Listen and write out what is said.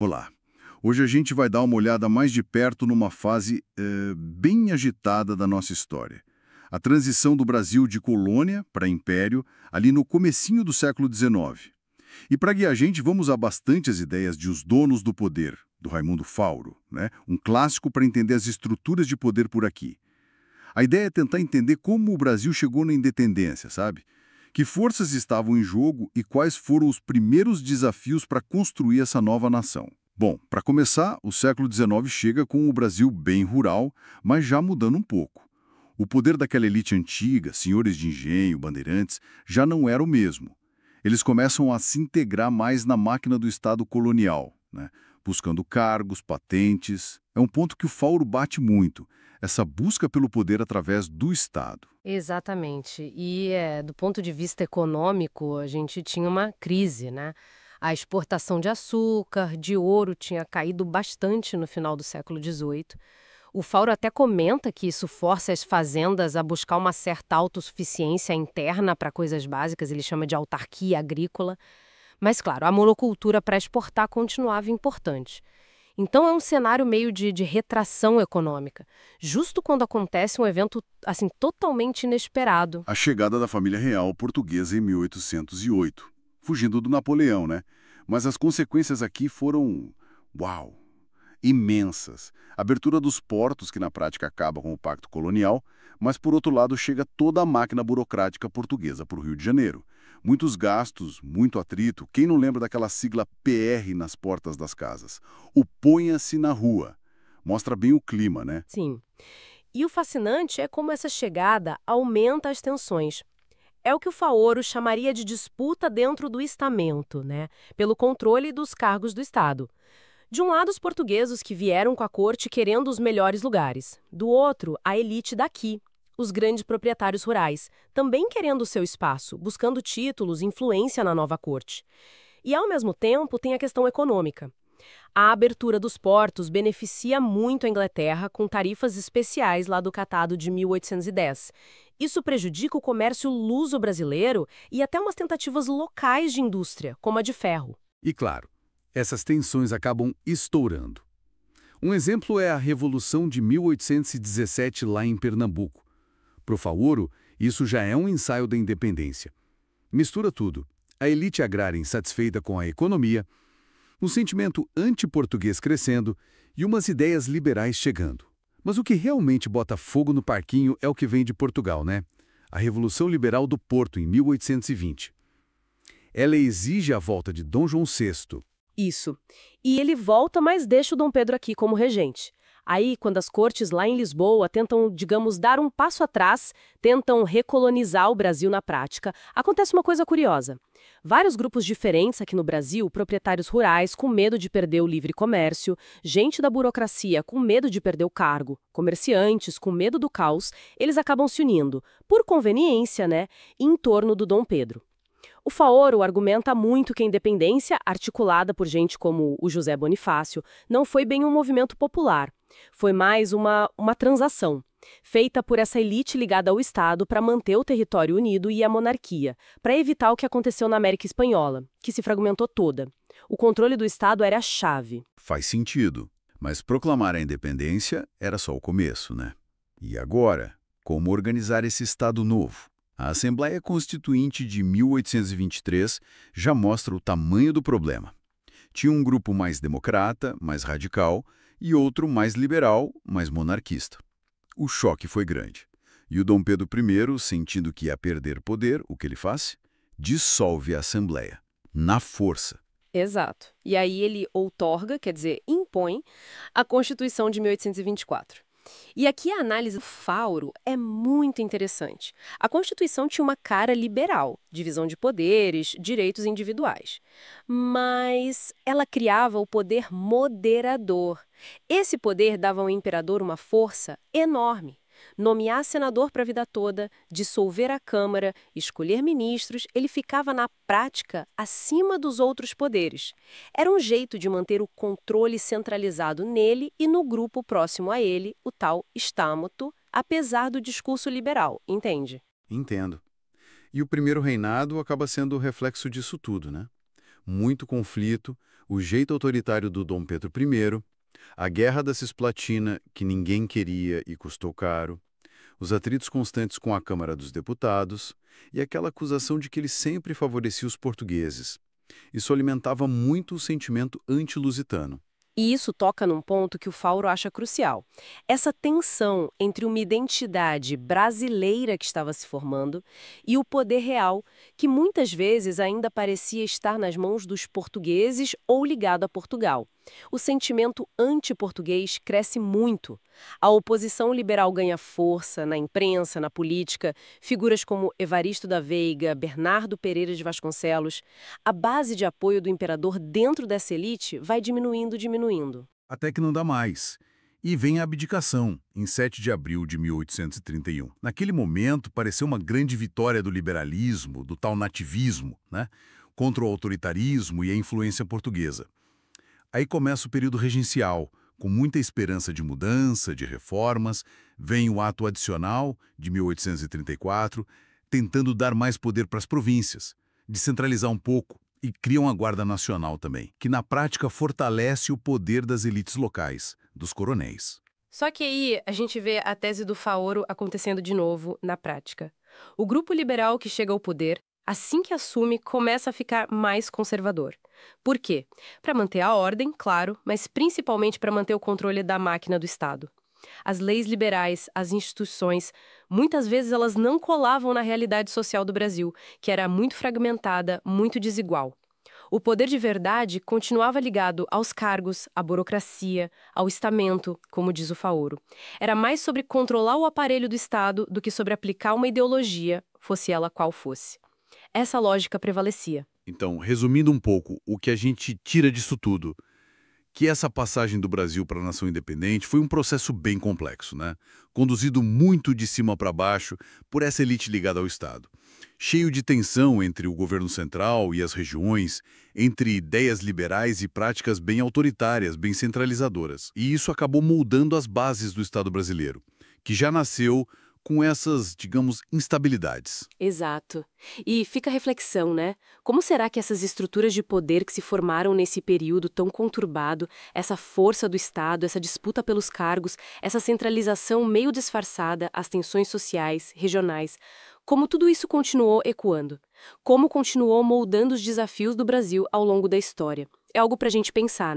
Olá. Hoje a gente vai dar uma olhada mais de perto numa fase bem agitada da nossa história. A transição do Brasil de colônia para império, ali no comecinho do século XIX. E para guiar a gente, vamos usar bastante as ideias de Os Donos do Poder, do Raimundo Fauro, né? Um clássico para entender as estruturas de poder por aqui. A ideia é tentar entender como o Brasil chegou na independência, sabe? Que forças estavam em jogo e quais foram os primeiros desafios para construir essa nova nação. Bom, para começar, o século XIX chega com o Brasil bem rural, mas já mudando um pouco. O poder daquela elite antiga, senhores de engenho, bandeirantes, já não era o mesmo. Eles começam a se integrar mais na máquina do Estado colonial, né? Buscando cargos, patentes. É um ponto que o Fauro bate muito, essa busca pelo poder através do Estado. Exatamente. Do ponto de vista econômico, a gente tinha uma crise, né? A exportação de açúcar, de ouro tinha caído bastante no final do século XVIII. O Fauro até comenta que isso força as fazendas a buscar uma certa autossuficiência interna para coisas básicas, ele chama de autarquia agrícola. Mas, claro, a monocultura para exportar continuava importante. Então é um cenário meio de retração econômica, justo quando acontece um evento assim totalmente inesperado. A chegada da família real portuguesa em 1808, fugindo do Napoleão, né? Mas as consequências aqui foram, uau, imensas. Abertura dos portos, que na prática acaba com o pacto colonial, mas por outro lado chega toda a máquina burocrática portuguesa para o Rio de Janeiro. Muitos gastos, muito atrito. Quem não lembra daquela sigla PR nas portas das casas? O ponha-se na rua. Mostra bem o clima, né? Sim. E o fascinante é como essa chegada aumenta as tensões. É o que o Faoro chamaria de disputa dentro do estamento, né? Pelo controle dos cargos do Estado. De um lado, os portugueses que vieram com a corte querendo os melhores lugares. Do outro, a elite daqui, os grandes proprietários rurais, também querendo o seu espaço, buscando títulos e influência na nova corte. E, ao mesmo tempo, tem a questão econômica. A abertura dos portos beneficia muito a Inglaterra com tarifas especiais lá do Tratado de 1810. Isso prejudica o comércio luso-brasileiro e até umas tentativas locais de indústria, como a de ferro. E claro, essas tensões acabam estourando. Um exemplo é a Revolução de 1817 lá em Pernambuco. Para o Faoro, isso já é um ensaio da independência. Mistura tudo. A elite agrária insatisfeita com a economia, um sentimento anti-português crescendo e umas ideias liberais chegando. Mas o que realmente bota fogo no parquinho é o que vem de Portugal, né? A Revolução Liberal do Porto, em 1820. Ela exige a volta de Dom João VI. Isso. E ele volta, mas deixa o Dom Pedro aqui como regente. Aí, quando as cortes lá em Lisboa tentam, digamos, dar um passo atrás, tentam recolonizar o Brasil na prática, acontece uma coisa curiosa. Vários grupos diferentes aqui no Brasil, proprietários rurais com medo de perder o livre comércio, gente da burocracia com medo de perder o cargo, comerciantes com medo do caos, eles acabam se unindo, por conveniência, né, em torno do Dom Pedro. O Faoro argumenta muito que a independência, articulada por gente como o José Bonifácio, não foi bem um movimento popular. Foi mais uma transação, feita por essa elite ligada ao Estado para manter o território unido e a monarquia, para evitar o que aconteceu na América Espanhola, que se fragmentou toda. O controle do Estado era a chave. Faz sentido. Mas proclamar a independência era só o começo, né? E agora, como organizar esse Estado novo? A Assembleia Constituinte de 1823 já mostra o tamanho do problema. Tinha um grupo mais democrata, mais radical, e outro mais liberal, mais monarquista. O choque foi grande. E o Dom Pedro I, sentindo que ia perder poder, o que ele faz? Dissolve a Assembleia, na força. Exato. E aí ele outorga, quer dizer, impõe, a Constituição de 1824. E aqui a análise do Fauro é muito interessante. A Constituição tinha uma cara liberal, divisão de poderes, direitos individuais. Mas ela criava o poder moderador. Esse poder dava ao imperador uma força enorme. Nomear senador para a vida toda, dissolver a Câmara, escolher ministros, ele ficava na prática acima dos outros poderes. Era um jeito de manter o controle centralizado nele e no grupo próximo a ele, o tal estâmato, apesar do discurso liberal, entende? Entendo. E o primeiro reinado acaba sendo o reflexo disso tudo, né? Muito conflito, O jeito autoritário do Dom Pedro I, a Guerra da Cisplatina, que ninguém queria e custou caro, os atritos constantes com a Câmara dos Deputados e aquela acusação de que ele sempre favorecia os portugueses. Isso alimentava muito o sentimento anti-lusitano. E isso toca num ponto que o Fauro acha crucial. Essa tensão entre uma identidade brasileira que estava se formando e o poder real, que muitas vezes ainda parecia estar nas mãos dos portugueses ou ligado a Portugal. O sentimento anti-português cresce muito. A oposição liberal ganha força na imprensa, na política, figuras como Evaristo da Veiga, Bernardo Pereira de Vasconcelos. A base de apoio do imperador dentro dessa elite vai diminuindo. Até que não dá mais. E vem a abdicação, em 7 de abril de 1831. Naquele momento, pareceu uma grande vitória do liberalismo, do tal nativismo, né? Contra o autoritarismo e a influência portuguesa. Aí começa o período regencial, com muita esperança de mudança, de reformas. Vem o Ato Adicional, de 1834, tentando dar mais poder para as províncias, descentralizar um pouco, e criam a Guarda Nacional também, que na prática fortalece o poder das elites locais, dos coronéis. Só que aí a gente vê a tese do Faoro acontecendo de novo na prática. O grupo liberal que chega ao poder, assim que assume, começa a ficar mais conservador. Por quê? Para manter a ordem, claro, mas principalmente para manter o controle da máquina do Estado. As leis liberais, as instituições, muitas vezes elas não colavam na realidade social do Brasil, que era muito fragmentada, muito desigual. O poder de verdade continuava ligado aos cargos, à burocracia, ao estamento, como diz o Faoro. Era mais sobre controlar o aparelho do Estado do que sobre aplicar uma ideologia, fosse ela qual fosse. Essa lógica prevalecia. Então, resumindo um pouco, o que a gente tira disso tudo, que essa passagem do Brasil para a nação independente foi um processo bem complexo, né? Conduzido muito de cima para baixo por essa elite ligada ao Estado. Cheio de tensão entre o governo central e as regiões, entre ideias liberais e práticas bem autoritárias, bem centralizadoras. E isso acabou moldando as bases do Estado brasileiro, que já nasceu com essas, digamos, instabilidades. Exato. E fica a reflexão, né? Como será que essas estruturas de poder que se formaram nesse período tão conturbado, essa força do Estado, essa disputa pelos cargos, essa centralização meio disfarçada, as tensões sociais, regionais, como tudo isso continuou ecoando? Como continuou moldando os desafios do Brasil ao longo da história? É algo pra gente pensar, né?